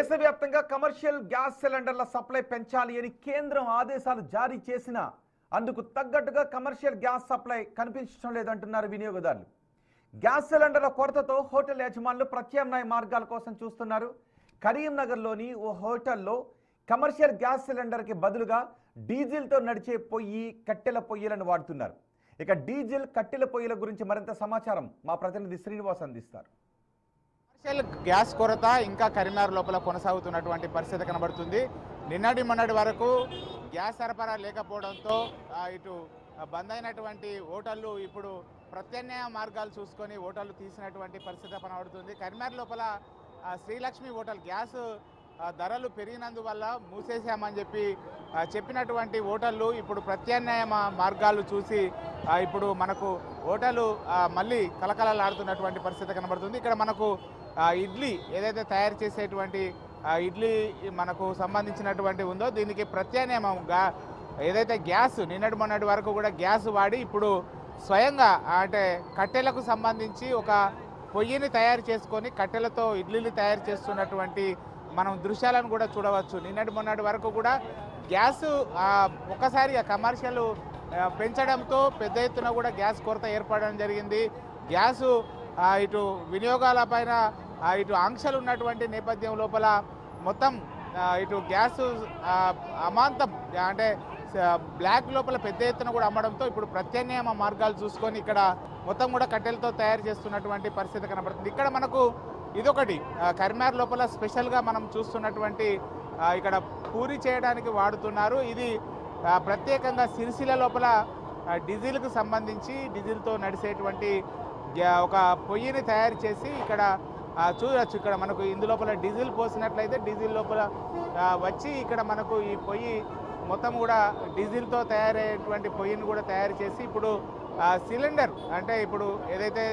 దేశవ్యాప్తంగా commercial gas సిలిండర్ల supply పెంచాలి అని కేంద్రం ఆదేశాలు జారీ చేసినా అందుకు తగ్గట్టుగా కమర్షియల్ గ్యాస్ సప్లై కనిపించడం లేదంటున్నారు వినియోగదారులు. గ్యాస్ సిలిండర్ల కొరతతో హోటల్ యజమానులు ప్రత్యామ్నాయ మార్గాల కోసం చూస్తున్నారు. కరీంనగర్లోని ఓ హోటల్లో కమర్షియల్ గ్యాస్ సిలిండర్కి బదులుగా డీజిల్తో నడిచే పొయ్యి, కట్టెల పొయ్యిలను వాడుతున్నారు. ఇక డీజిల్, కట్టెల పొయ్యిల గురించి మరింత సమాచారం మా ప్రతినిధి శ్రీనివాస్ అందిస్తారు. కమర్షియల్ గ్యాస్ కొరత ఇంకా కరీంనగర్ లోపల కొనసాగుతున్నటువంటి పరిస్థితి కనబడుతుంది. మొన్నటి వరకు గ్యాస్ సరఫరా లేకపోవడంతో ఇటు బంద్ అయినటువంటి హోటళ్లు ఇప్పుడు ప్రత్యామ్నాయ మార్గాలు చూసుకొని హోటళ్లు తీసినటువంటి పరిస్థితి కనబడుతుంది. కరీంనగర్ లోపల శ్రీలక్ష్మి హోటల్ గ్యాస్ ధరలు పెరిగినందువల్ల మూసేసామని చెప్పినటువంటి హోటళ్ళు ఇప్పుడు ప్రత్యామ్నాయ మార్గాలు చూసి ఇప్పుడు మనకు హోటలు మళ్ళీ కలకలలాడుతున్నటువంటి పరిస్థితి కనబడుతుంది. ఇక్కడ మనకు ఇడ్లీ ఏదైతే తయారు చేసేటువంటి ఇడ్లీ మనకు సంబంధించినటువంటి ఉందో దీనికి ప్రత్యామ్నాయంగా ఏదైతే గ్యాస్ మొన్నటి వరకు కూడా గ్యాస్ వాడి ఇప్పుడు స్వయంగా అంటే కట్టెలకు సంబంధించి ఒక పొయ్యిని తయారు చేసుకొని కట్టెలతో ఇడ్లీలు తయారు చేస్తున్నటువంటి మనం దృశ్యాలను కూడా చూడవచ్చు. మొన్నటి వరకు కూడా గ్యాస్ ఒక్కసారి కమర్షియల్ పెంచడంతో పెద్ద ఎత్తున కూడా గ్యాస్ కొరత ఏర్పడడం జరిగింది. గ్యాసు ఇటు వినియోగాలపైన ఇటు ఆంక్షలు ఉన్నటువంటి నేపథ్యం లోపల మొత్తం ఇటు గ్యాస్ అమాంతం అంటే బ్లాక్ లోపల పెద్ద ఎత్తున కూడా అమ్మడంతో ఇప్పుడు ప్రత్యామ్నాయ మార్గాలు చూసుకొని ఇక్కడ మొత్తం కూడా కట్టెలతో తయారు చేస్తున్నటువంటి పరిస్థితి కనబడుతుంది. ఇక్కడ మనకు ఇదొకటి కరీంనగర్ లోపల స్పెషల్గా మనం చూస్తున్నటువంటి ఇక్కడ పూరి చేయడానికి వాడుతున్నారు. ఇది ప్రత్యేకంగా సిరిసిల్ల లోపల డీజిల్కు సంబంధించి డీజిల్తో నడిచేటువంటి ఒక పొయ్యిని తయారు చేసి ఇక్కడ చూడవచ్చు. ఇక్కడ మనకు ఇందులోపల డీజిల్ పోసినట్లయితే డీజిల్ లోపల వచ్చి ఇక్కడ మనకు ఈ పొయ్యి మొత్తం కూడా డీజిల్తో తయారయ్యేటువంటి పొయ్యిని కూడా తయారు చేసి ఇప్పుడు సిలిండర్ అంటే ఇప్పుడు ఏదైతే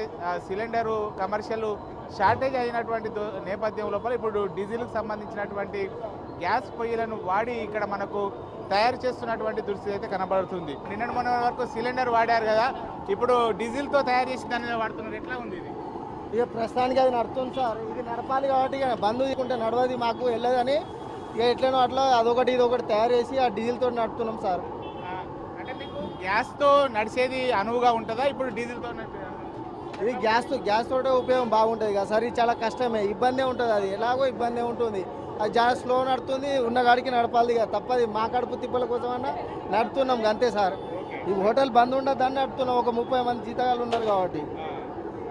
సిలిండరు కమర్షియల్ షార్టేజ్ అయినటువంటి నేపథ్యం లోపల ఇప్పుడు డీజిల్కి సంబంధించినటువంటి గ్యాస్ పొయ్యిలను వాడి ఇక్కడ మనకు తయారు చేస్తున్నటువంటి దుస్థితి అయితే కనబడుతుంది. మొన్న వరకు సిలిండర్ వాడారు కదా, ఇప్పుడు డీజిల్తో తయారు చేసి దాన్ని వాడుతున్నారు. ఎట్లా ఉంది ఇది? ఇక ప్రస్తుతానికి అది నడుతుంది సార్. ఇది నడపాలి కాబట్టి ఇక బంద్ తీసుకుంటే నడవది, మాకు వెళ్ళదని ఇక ఎట్లనో అట్లా అదొకటి ఇదొకటి తయారు చేసి ఆ డీజిల్తో నడుపుతున్నాం సార్. అంటే మీకు గ్యాస్తో నడిచేది అనువుగా ఉంటుందా ఇప్పుడు డీజిల్తో? ఇది గ్యాస్ తోటే ఉపయోగం బాగుంటుంది కదా సార్. ఇది చాలా కష్టమే, ఇబ్బందే ఉంటుంది. అది ఎలాగో ఇబ్బందే ఉంటుంది. అది చాలా స్లో నడుతుంది, ఉన్న గాడికి నడపాలి ఇక తప్పది. మా కడుపు తిప్పల కోసం అన్నా నడుపుతున్నాం అంతే సార్. ఈ హోటల్ బంద్ ఉండదని నడుపుతున్నాం. ఒక 30 మంది జీతగాళ్ళు ఉన్నారు కాబట్టి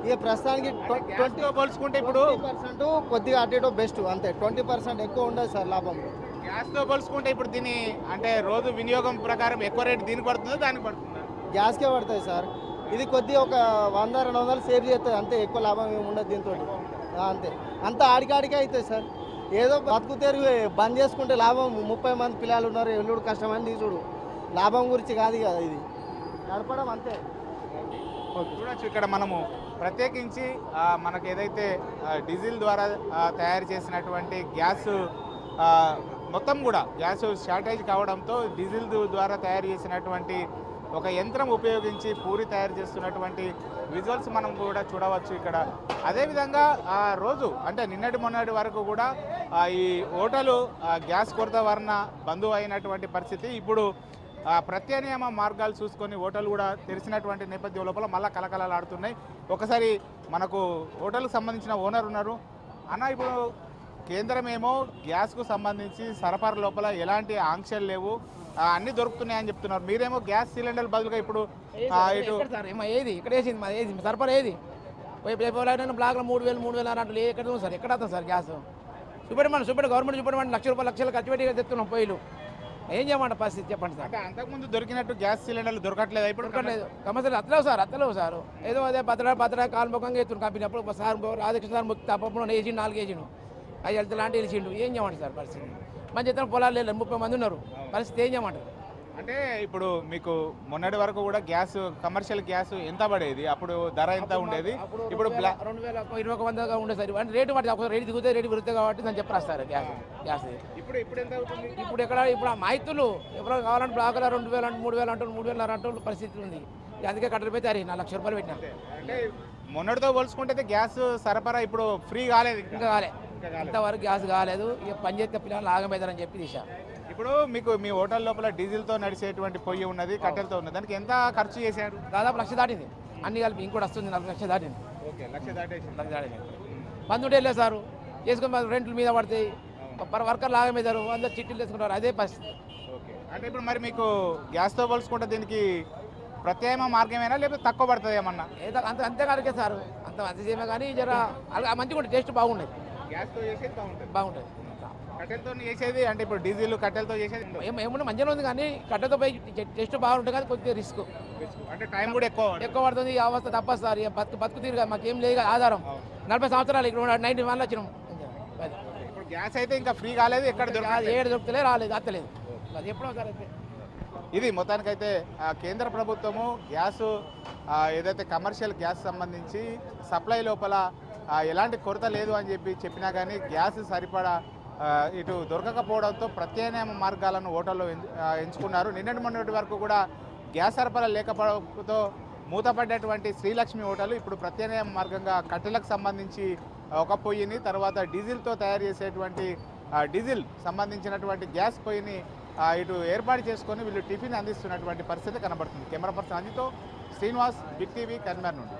ఇక ప్రస్తుతానికి 20 పోల్చుకుంటే ఇప్పుడు 20% కొద్దిగా అటు బెస్ట్ అంతే. 20% ఎక్కువ ఉండదు సార్ లాభం. గ్యాస్తో పోల్చుకుంటే ఇప్పుడు దీని అంటే రోజు వినియోగం ప్రకారం ఎక్కువ రేటు దీనికి పడుతుందా దానికి పడుతుందా? గ్యాస్కే పడుతుంది సార్. ఇది కొద్దిగా ఒక 100-200 సేవ్ చేస్తుంది అంతే. ఎక్కువ లాభం ఏమి ఉండదు దీంతో అంతే. అంతా ఆడికాడికే అవుతుంది సార్. ఏదో బతుకు తెరుగు బంద్ చేసుకుంటే లాభం. 30 మంది పిల్లలు ఉన్నారు, ఎల్లుడు కష్టమని తీసుడు. లాభం గురించి కాదు కదా, ఇది నడపడం అంతే. చూడొచ్చు ఇక్కడ మనము ప్రత్యేకించి మనకు ఏదైతే డీజిల్ ద్వారా తయారు చేసినటువంటి గ్యాస్ మొత్తం కూడా గ్యాస్ షార్టేజ్ కావడంతో డీజిల్ ద్వారా తయారు చేసినటువంటి ఒక యంత్రం ఉపయోగించి పూరి తయారు చేస్తున్నటువంటి విజువల్స్ మనం కూడా చూడవచ్చు ఇక్కడ. అదేవిధంగా రోజు అంటే మొన్నటి వరకు కూడా ఈ హోటలు గ్యాస్ కొరత వలన బంద్ అయినటువంటి పరిస్థితి. ఇప్పుడు ప్రత్యామ్నాయ మార్గాలు చూసుకొని హోటల్ కూడా తెరిచినటువంటి నేపథ్యం లోపల మళ్ళీ కలకలలాడుతున్నాయి. ఒకసారి మనకు హోటల్కి సంబంధించిన ఓనర్ ఉన్నారు. అన్న, ఇప్పుడు కేంద్రమేమో గ్యాస్కు సంబంధించి సరఫరా లోపల ఎలాంటి ఆంక్షలు లేవు, అన్నీ దొరుకుతున్నాయని చెప్తున్నారు. మీరేమో గ్యాస్ సిలిండర్ బదులుగా ఇప్పుడు ఇటు ఏది ఇక్కడ వేసింది మా ఏది సరఫరా ఏది బ్లాక్లో 3000 అన్నట్లు ఎక్కడ ఉంది సార్? ఎక్కడ వస్తుంది సార్ గ్యాస్? చూపెట్టమని గవర్నమెంట్ చూపెట్టమని లక్షలు ఖర్చు పెట్టి తెస్తున్నాం పొయ్యిలు. ఏం చేయమంట పరిస్థితి చెప్పండి సార్. అంతకుముందు దొరికినట్టు గ్యాస్ సిలిండర్లు దొరకట్లేదు, ఇప్పుడు దొరకట్లేదు. కమర్షియల్ అత్తలేవు సార్. ఏదో అదే భద్ర కాలుముఖంగా ఎత్తున్నారు కంపెనీ. అప్పుడు సార్ రాధాకృష్ణ సార్ ముక్తి తప్పకుండా వేసిండు, 4 వేసిండు. అవి వెళ్తే లాంటి వేసిండు. ఏం చేయమంటారు సార్ పరిస్థితి? మంచి ఇతర పొలాలు లేదు, 30 మంది ఉన్నారు. పరిస్థితి ఏం చేయమంటారు? అంటే ఇప్పుడు మీకు మొన్నటి వరకు కూడా గ్యాస్ కమర్షియల్ గ్యాస్ ఎంత పడేది? అప్పుడు ధర ఎంత ఉండేది? ఇప్పుడు 2021 ఉండే సార్. అంటే రేటు పడుతుంది, రేటు దిగుతే రేటు పెరుగుతుంది కాబట్టి దాన్ని చెప్పరాస్తారు గ్యాస్. ఇప్పుడు ఎంత అవుతుంది? ఇప్పుడు ఆ మైతులు ఎవరో కావాలంటే బ్లాక్లో 2000 అంటే 3000 అంటూ 3000 అంటూ పరిస్థితి ఉంది. అందుకే కట్టెలు పోతే 4 లక్షల రూపాయలు పెట్టినా. అంటే మొన్నటితో పోల్చుకుంటే గ్యాస్ సరఫరా ఇప్పుడు ఫ్రీ కాలేదు, ఇంకా కాలే. ఇంకా కాలేదు. ఇంతవరకు గ్యాస్ కాలేదు. ఇక పని చేస్తే పిల్లలు ఆగమవుతారని చెప్పి దిశ. ఇప్పుడు మీకు మీ హోటల్ లోపల డీజిల్తో నడిచేటువంటి పొయ్యి ఉన్నది, కట్టెలతో ఉన్నది, దానికి ఎంత ఖర్చు చేశారు? దాదాపు 1,00,000 దాటింది. అన్ని కలిపి ఇంకోటి వస్తుంది 4,00,000 దాటింది. ఓకే, 1,00,000 దాటేసి. 1,00,000 దాటింది. బంధువులు వెళ్ళే సారు చేసుకుని రెంట్లు మీద పడతాయి, వర్కర్లు ఆగమవుతారు, అందరు చిట్టీలు తీసుకుంటారు. అదే పరిస్థితి. ఓకే, అంటే ఇప్పుడు మరి మీకు గ్యాస్తో పోల్చుకుంటే దీనికి ప్రత్యామ్నాయ మార్గమేనా లేకపోతే తక్కువ పడుతుంది ఏమన్నా? ఏదో అంతే కాడికే సారు, అంత మంచిదేమే కానీ జర అలా మంచిగా ఉంటుంది, టేస్ట్ బాగుండేది. గ్యాస్తో చేసేది బాగుంటుంది. బాగుంటుంది. కట్టెలతో చేసేది అంటే ఇప్పుడు డీజిల్ కట్టెలతో చేసేది ఉండదు. ఏమన్నా మంచిగా ఉంది కానీ కట్టెతో పోయి టేస్ట్ బాగుంటుంది కానీ కొద్దిగా రిస్క్ అంటే టైం కూడా ఎక్కువ పడుతుంది. ఈ అవస్థ తప్పదు సార్. ఇక బతుకు తీరుగా మాకేం లేదు ఆధారం. 40 సంవత్సరాలు ఇక్కడ 91 వచ్చినాం. ఇప్పుడు గ్యాస్ అయితే ఇంకా ఫ్రీ కాలేదు, ఎక్కడ దొరకదు. ఏడు దొరుకుతలే, రాలేదు, అత్తలేదు. అది ఎప్పుడో సార్ అయితే. ఇది మొత్తానికైతే కేంద్ర ప్రభుత్వము గ్యాస్ ఏదైతే కమర్షియల్ గ్యాస్ సంబంధించి సప్లై లోపల ఎలాంటి కొరత లేదు అని చెప్పినా కానీ గ్యాస్ సరిపడా ఇటు దొరకకపోవడంతో ప్రత్యామ్నాయ మార్గాలను హోటల్లో ఎంచుకున్నారు. మొన్నటి వరకు కూడా గ్యాస్ సరఫరా లేకపోవడంతో మూతపడ్డటువంటి శ్రీలక్ష్మి హోటల్ ఇప్పుడు ప్రత్యామ్నాయ మార్గంగా కట్టెలకు సంబంధించి ఒక పొయ్యిని, తర్వాత డీజిల్తో తయారు చేసేటువంటి డీజిల్ సంబంధించినటువంటి గ్యాస్ పొయ్యిని ఇటు ఏర్పాటు చేసుకొని వీళ్ళు టిఫిన్ అందిస్తున్నటువంటి పరిస్థితి కనబడుతుంది. కెమెరా పర్సన్ అజితో శ్రీనివాస్, బిగ్ టీవీ, కరీంనగర్ నుండి.